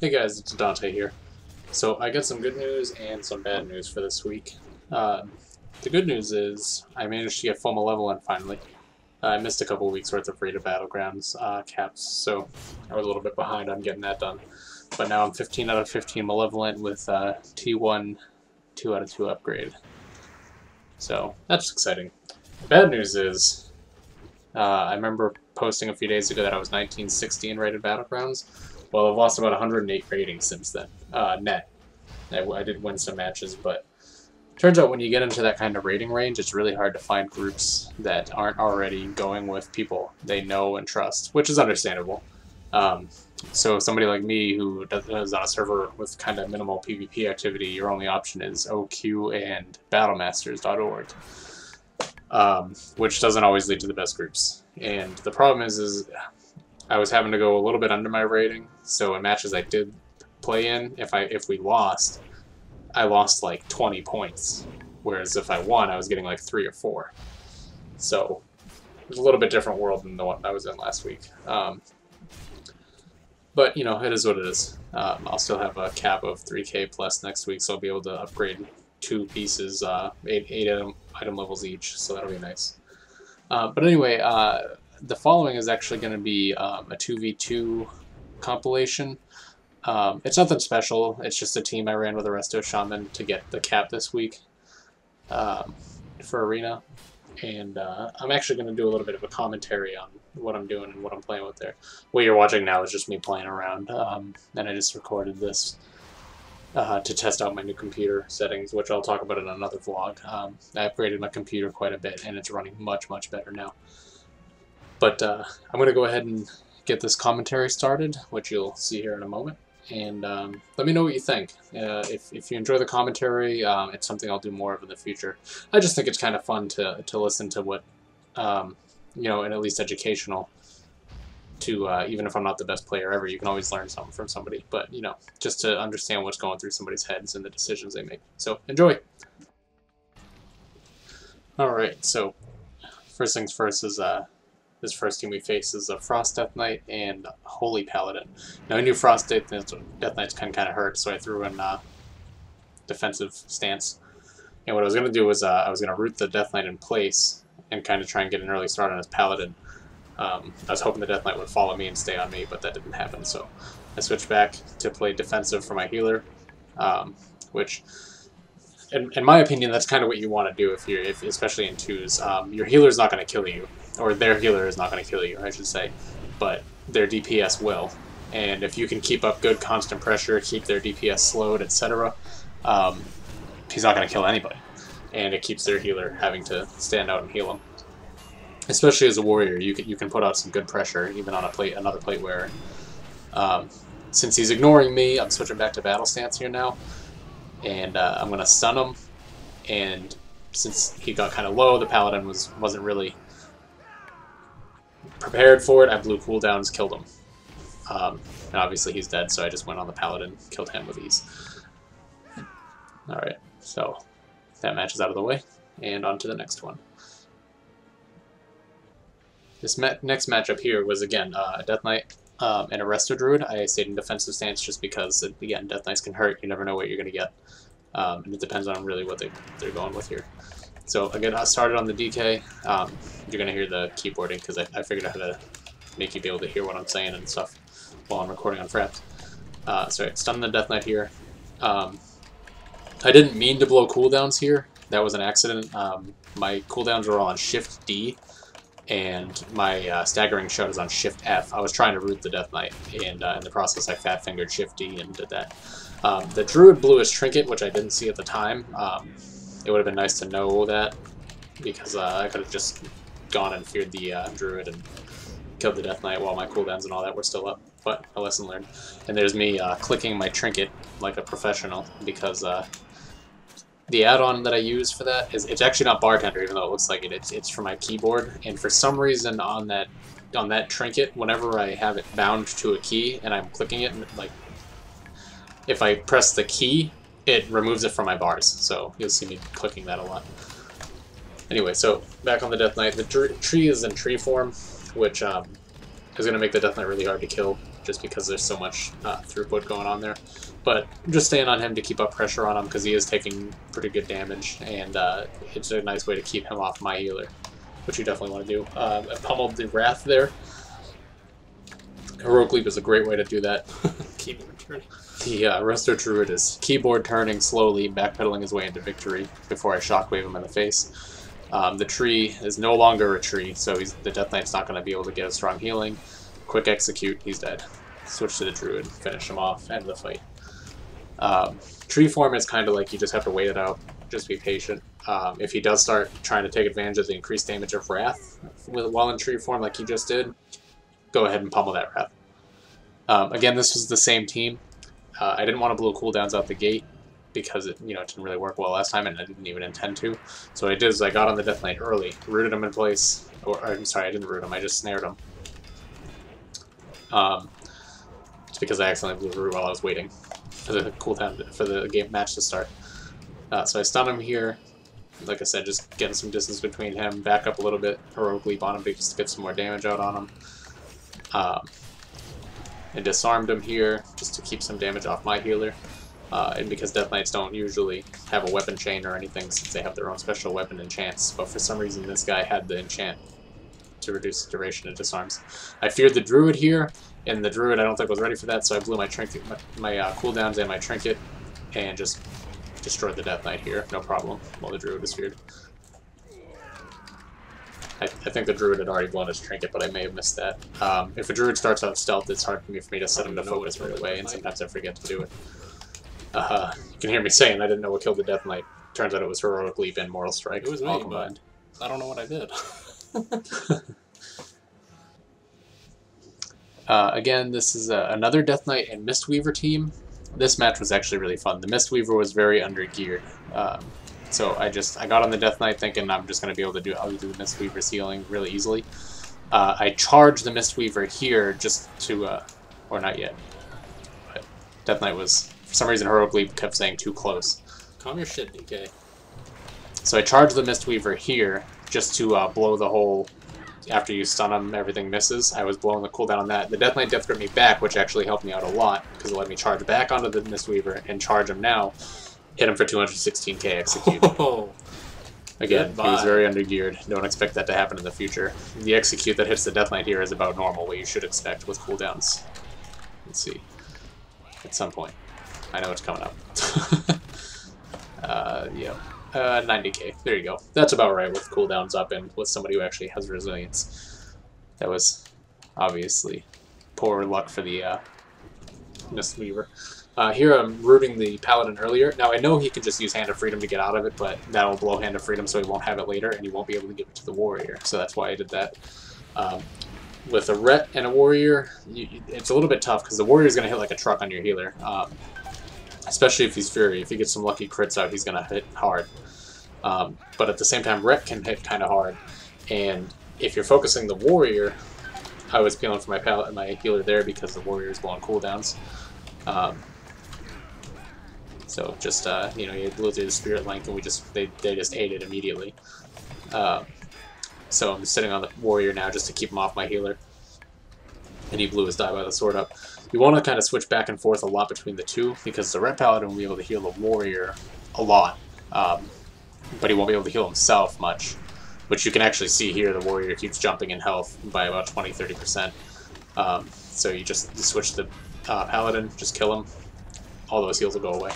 Hey guys, it's Dante here. So I got some good news and some bad news for this week. Uh, the good news is I managed to get full malevolent finally. I missed a couple weeks worth of Raid Battlegrounds caps, so I was a little bit behind on getting that done. But now I'm 15 out of 15 malevolent with T1 2 out of 2 upgrade. So that's exciting. The bad news is I remember posting a few days ago that I was 1960 in Rated Battlegrounds. Well, I've lost about 108 ratings since then, net. I did win some matches, but turns out when you get into that kind of rating range, it's really hard to find groups that aren't already going with people they know and trust, which is understandable. Um, so somebody like me who is on a server with kind of minimal PvP activity, your only option is OQ and battlemasters.org, which doesn't always lead to the best groups. And the problem is I was having to go a little bit under my rating, so in matches I did play in, if we lost, I lost like 20 points, whereas if I won, I was getting like 3 or 4. So it was a little bit different world than the one I was in last week. But you know, it is what it is. I'll still have a cap of 3k plus next week, so I'll be able to upgrade 2 pieces, 8 item levels each, so that'll be nice. But anyway, the following is actually going to be a 2v2 compilation. It's nothing special, it's just a team I ran with the Resto Shaman to get the cap this week for Arena. And I'm actually going to do a little bit of a commentary on what I'm doing and what I'm playing with there. What you're watching now is just me playing around, and I just recorded this to test out my new computer settings, which I'll talk about in another vlog. I upgraded my computer quite a bit, and it's running much, much better now. But I'm going to go ahead and get this commentary started, which you'll see here in a moment. And let me know what you think. If you enjoy the commentary, it's something I'll do more of in the future. I just think it's kind of fun to listen to what, you know, and at least educational. To even if I'm not the best player ever, you can always learn something from somebody. But you know, just to understand what's going through somebody's heads and the decisions they make. So enjoy. All right. So first things first is this first team we face is a Frost Death Knight and Holy Paladin. Now I knew Frost Death Knights kind of hurt, so I threw in defensive stance. And what I was going to do was I was going to root the Death Knight in place and kind of try and get an early start on his Paladin. I was hoping the Death Knight would follow me and stay on me, but that didn't happen, so I switched back to play defensive for my healer, which, in my opinion, that's kind of what you want to do especially in twos. Your healer is not going to kill you, or their healer is not going to kill you, I should say, but their DPS will. And if you can keep up good constant pressure, keep their DPS slowed, etc., he's not going to kill anybody, and it keeps their healer having to stand out and heal him. Especially as a warrior, you can put out some good pressure even on another plate wearer. Since he's ignoring me, I'm switching back to battle stance here now, and I'm gonna stun him. And since he got kind of low, the paladin wasn't really prepared for it. I blew cooldowns, killed him, and obviously he's dead. So I just went on the paladin, killed him with ease. All right, so that match is out of the way, and on to the next one. This next matchup here was, again, a Death Knight and a Resto Druid. I stayed in defensive stance just because, again, Death Knights can hurt. You never know what you're going to get. And it depends on really what they're going with here. So, again, I started on the DK. You're going to hear the keyboarding because I figured out how to make you be able to hear what I'm saying and stuff while I'm recording on Fraps. So I stunned the Death Knight here. I didn't mean to blow cooldowns here. That was an accident. My cooldowns were all on Shift D. And my staggering shot is on Shift F. I was trying to root the Death Knight, and in the process I fat-fingered Shift D and did that. The Druid blew his Trinket, which I didn't see at the time. It would have been nice to know that, because I could have just gone and feared the Druid and killed the Death Knight while my cooldowns and all that were still up, but a lesson learned. And there's me clicking my Trinket like a professional, because the add-on that I use for that it's actually not Bartender, even though it looks like it. It's for my keyboard, and for some reason on that trinket, whenever I have it bound to a key and I'm clicking it, like if I press the key, it removes it from my bars. So you'll see me clicking that a lot. Anyway, so back on the Death Knight, the tree is in tree form, which is going to make the Death Knight really hard to kill, just because there's so much throughput going on there. But just staying on him to keep up pressure on him because he is taking pretty good damage, and it's a nice way to keep him off my healer, which you definitely want to do. I pummeled the Wrath there. Heroic Leap is a great way to do that. Keyboard turning. The Resto Druid is keyboard turning slowly, backpedaling his way into victory before I shockwave him in the face. The tree is no longer a tree, so the Death Knight's not going to be able to get a strong healing. Quick execute, he's dead. Switch to the Druid, finish him off, end the fight. Tree form is kind of like you just have to wait it out, just be patient. If he does start trying to take advantage of the increased damage of Wrath while in tree form like he just did, go ahead and pummel that Wrath. Again, this was the same team. I didn't want to blow cooldowns out the gate because it didn't really work well last time, and I didn't even intend to. So what I did is I got on the Death Knight early, rooted him in place, or I'm sorry, I didn't root him, I just snared him. It's because I accidentally blew the root while I was waiting for the cooldown for the game match to start. So I stun him here. Like I said, just getting some distance between him, back up a little bit, Heroic Leap on him just to get some more damage out on him. And disarmed him here just to keep some damage off my healer. And because Death Knights don't usually have a weapon chain or anything since they have their own special weapon enchants, but for some reason this guy had the enchant to reduce the duration of disarms. I feared the Druid here, and the Druid I don't think was ready for that, so I blew my trinket, my cooldowns and my trinket, and just destroyed the Death Knight here, no problem, while the Druid was feared. I think the Druid had already blown his trinket, but I may have missed that. If a Druid starts out stealth, it's hard for me to set him to focus right away, and sometimes I forget to do it. You can hear me saying I didn't know what killed the Death Knight. Turns out it was Heroic Leap and Mortal Strike. It was me, but I don't know what I did. Again, this is another Death Knight and Mistweaver team. This match was actually really fun. The Mistweaver was very under-geared. So I got on the Death Knight thinking I'm just going to be able to do Mistweaver's healing really easily. I charged the Mistweaver here just to, or not yet. But Death Knight was, for some reason, Heroic Leap kept saying too close. Calm your shit, DK. So I charged the Mistweaver here just to blow the hole. After you stun him, everything misses. I was blowing the cooldown on that. The Death Knight Death Grip me back, which actually helped me out a lot, because it let me charge back onto the Mistweaver and charge him now. Hit him for 216k execute. Oh, again, he was very undergeared. Don't expect that to happen in the future. The execute that hits the Death Knight here is about normal, what you should expect with cooldowns. Let's see. At some point. I know it's coming up. Yeah. 90k. There you go. That's about right with cooldowns up and with somebody who actually has resilience. That was obviously poor luck for the Mistweaver. Here I'm rooting the Paladin earlier. Now I know he can just use Hand of Freedom to get out of it, but that'll blow Hand of Freedom so he won't have it later and he won't be able to give it to the Warrior. So that's why I did that. With a Ret and a Warrior, it's a little bit tough because the Warrior's going to hit like a truck on your healer. Especially if he's Fury. If he gets some lucky crits out, he's going to hit hard. But at the same time, Ret can hit kind of hard. And if you're focusing the Warrior, I was feeling for my healer there because the Warrior is blowing cooldowns. So just, you blew through the Spirit Link and they just ate it immediately. So I'm sitting on the Warrior now just to keep him off my healer. And he blew his die by the sword up. You want to kind of switch back and forth a lot between the two, because the Ret Paladin will be able to heal the Warrior a lot, but he won't be able to heal himself much, which you can actually see here. The Warrior keeps jumping in health by about 20-30%. So you switch the Paladin, just kill him, all those heals will go away.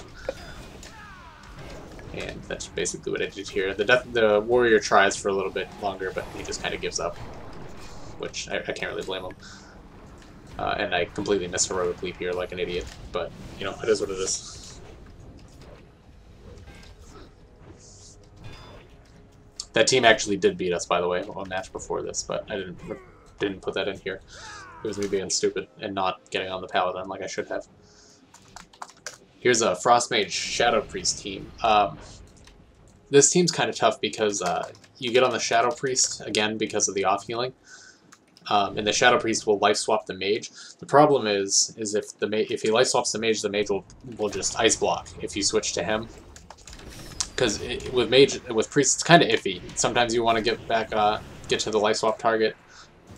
And that's basically what I did here. The Warrior tries for a little bit longer, but he just kind of gives up, which I can't really blame him. And I completely missed Heroic Leap here like an idiot, but, it is what it is. That team actually did beat us, by the way, one match before this, but I didn't put that in here. It was me being stupid and not getting on the Paladin like I should have. Here's a Frostmage Shadow Priest team. This team's kind of tough because you get on the Shadow Priest, again, because of the off-healing. And the Shadow Priest will life swap the Mage. The problem is if he life swaps the Mage will just ice block if you switch to him. Because with Priest it's kind of iffy. Sometimes you want to get to the life swap target,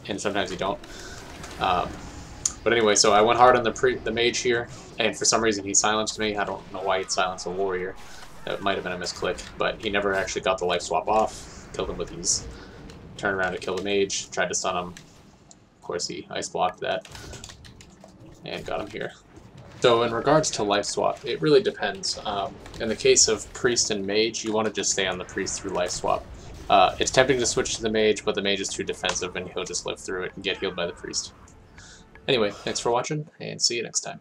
and sometimes you don't. But anyway, so I went hard on the mage here, and for some reason he silenced me. I don't know why he'd silence a warrior. That might have been a misclick, but he never actually got the life swap off. Killed him with ease. Turned around to kill the mage, tried to stun him. Of course he ice blocked that, and got him here. So in regards to life swap, it really depends. In the case of priest and mage, you want to just stay on the priest through life swap. It's tempting to switch to the mage, but the mage is too defensive and he'll just live through it and get healed by the priest. Anyway, thanks for watching, and see you next time.